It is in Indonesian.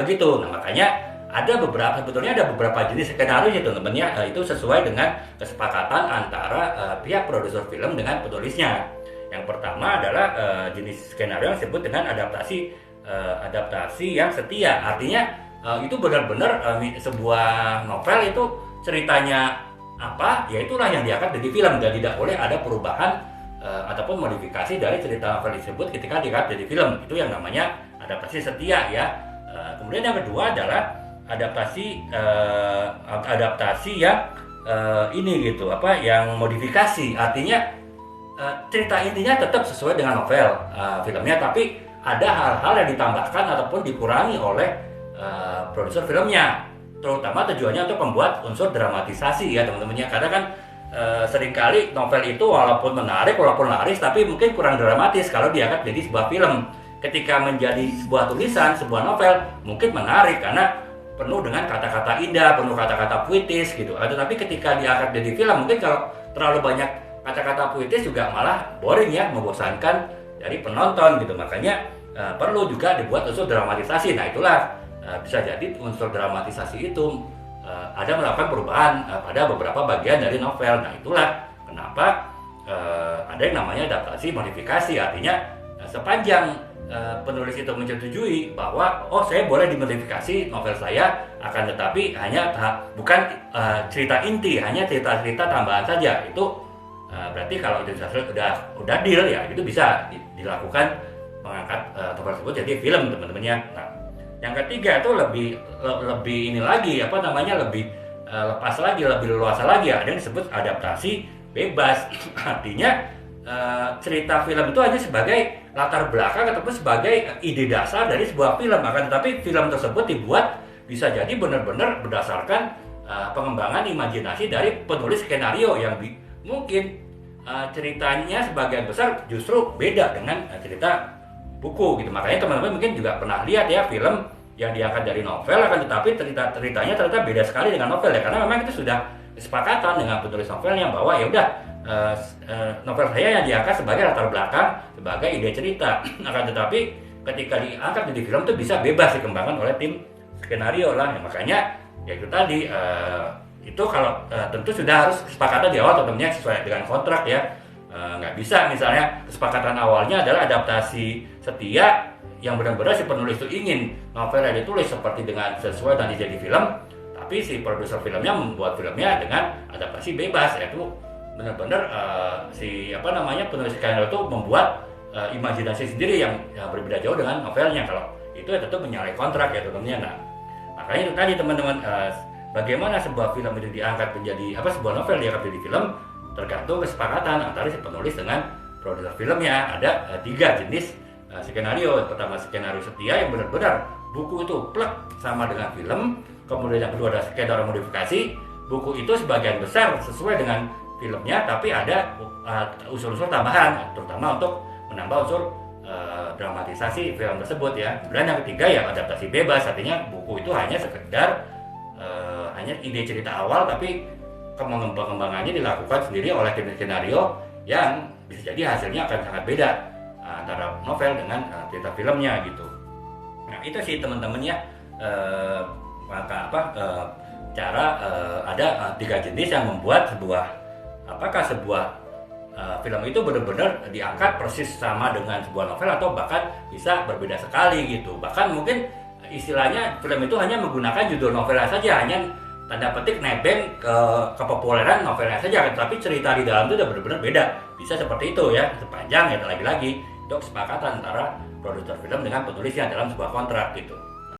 Begitu. Nah, makanya sebetulnya ada beberapa jenis skenario ya teman-teman ya, itu sesuai dengan kesepakatan antara pihak produser film dengan penulisnya. Yang pertama adalah jenis skenario yang disebut dengan adaptasi yang setia. Artinya itu benar-benar sebuah novel itu ceritanya apa, ya itulah yang diangkat jadi film dan tidak boleh ada perubahan ataupun modifikasi dari cerita novel tersebut ketika diangkat jadi film. Itu yang namanya adaptasi setia ya. Kemudian yang kedua adalah adaptasi yang ini gitu yang modifikasi. Artinya cerita intinya tetap sesuai dengan novel filmnya, tapi ada hal-hal yang ditambahkan ataupun dikurangi oleh produser filmnya, terutama tujuannya untuk membuat unsur dramatisasi ya teman-teman ya. Karena kan seringkali novel itu walaupun menarik, walaupun laris, tapi mungkin kurang dramatis kalau diangkat jadi sebuah film. Ketika menjadi sebuah tulisan, sebuah novel mungkin menarik karena penuh dengan kata-kata indah, penuh kata-kata puitis gitu. Tetapi ketika diangkat jadi film, mungkin kalau terlalu banyak kata-kata puitis juga malah boring ya, membosankan dari penonton gitu. Makanya perlu juga dibuat unsur dramatisasi. Nah itulah bisa jadi unsur dramatisasi itu ada melakukan perubahan pada beberapa bagian dari novel. Nah itulah kenapa ada yang namanya adaptasi modifikasi. Artinya sepanjang penulis itu menyetujui bahwa saya boleh dimodifikasi novel saya, akan tetapi bukan cerita inti, hanya cerita-cerita tambahan saja. Itu berarti kalau itu udah deal ya, itu bisa dilakukan mengangkat novel tersebut jadi film teman-temannya. Nah, yang ketiga itu lebih ini lagi lebih lepas lagi, lebih luas lagi. Ada yang disebut adaptasi bebas. Artinya cerita film itu hanya sebagai latar belakang ataupun sebagai ide dasar dari sebuah film, akan tetapi film tersebut dibuat bisa jadi benar-benar berdasarkan pengembangan imajinasi dari penulis skenario yang mungkin ceritanya sebagian besar justru beda dengan cerita buku gitu. Makanya teman-teman mungkin juga pernah lihat ya film yang diangkat dari novel, akan tetapi ceritanya ternyata beda sekali dengan novel ya, karena memang itu sudah kesepakatan dengan penulis novelnya bahwa ya udah novel saya yang diangkat sebagai latar belakang, sebagai ide cerita. Akan tetapi ketika diangkat jadi film itu bisa bebas dikembangkan oleh tim skenario lah. Ya, makanya ya itu tadi itu kalau tentu sudah harus kesepakatan di awal tentunya sesuai dengan kontrak ya. Nggak bisa misalnya kesepakatan awalnya adalah adaptasi setia yang benar-benar si penulis itu ingin novel yang ditulis seperti dengan sesuai dan jadi film, tapi si produser filmnya membuat filmnya dengan adaptasi bebas, yaitu benar-benar penulis skenario itu membuat imajinasi sendiri yang berbeda jauh dengan novelnya. Kalau itu ya tentu menyalahi kontrak ya tentunya. Nah, makanya itu tadi teman-teman, bagaimana sebuah film itu diangkat menjadi sebuah novel diangkat menjadi film tergantung kesepakatan antara si penulis dengan produser filmnya. Ada 3 jenis skenario. Yang pertama skenario setia yang benar-benar buku itu plek sama dengan film. Kemudian yang kedua ada skenario modifikasi. Buku itu sebagian besar sesuai dengan filmnya, tapi ada unsur-unsur tambahan, terutama untuk menambah unsur dramatisasi film tersebut ya. Dan yang ketiga ya adaptasi bebas, artinya buku itu hanya sekedar hanya ide cerita awal, tapi pengembangannya dilakukan sendiri oleh tim skenario yang bisa jadi hasilnya akan sangat beda antara novel dengan cerita filmnya gitu. Nah itu sih teman-teman ya, cara ada 3 jenis yang membuat sebuah film itu benar-benar diangkat persis sama dengan sebuah novel atau bahkan bisa berbeda sekali gitu. Bahkan mungkin istilahnya film itu hanya menggunakan judul novelnya saja, hanya tanda petik nebeng ke kepopuleran novelnya saja, tapi cerita di dalam itu udah benar-benar beda. Bisa seperti itu ya, sepanjang ya lagi-lagi itu kesepakatan antara produser film dengan penulisnya dalam sebuah kontrak gitu.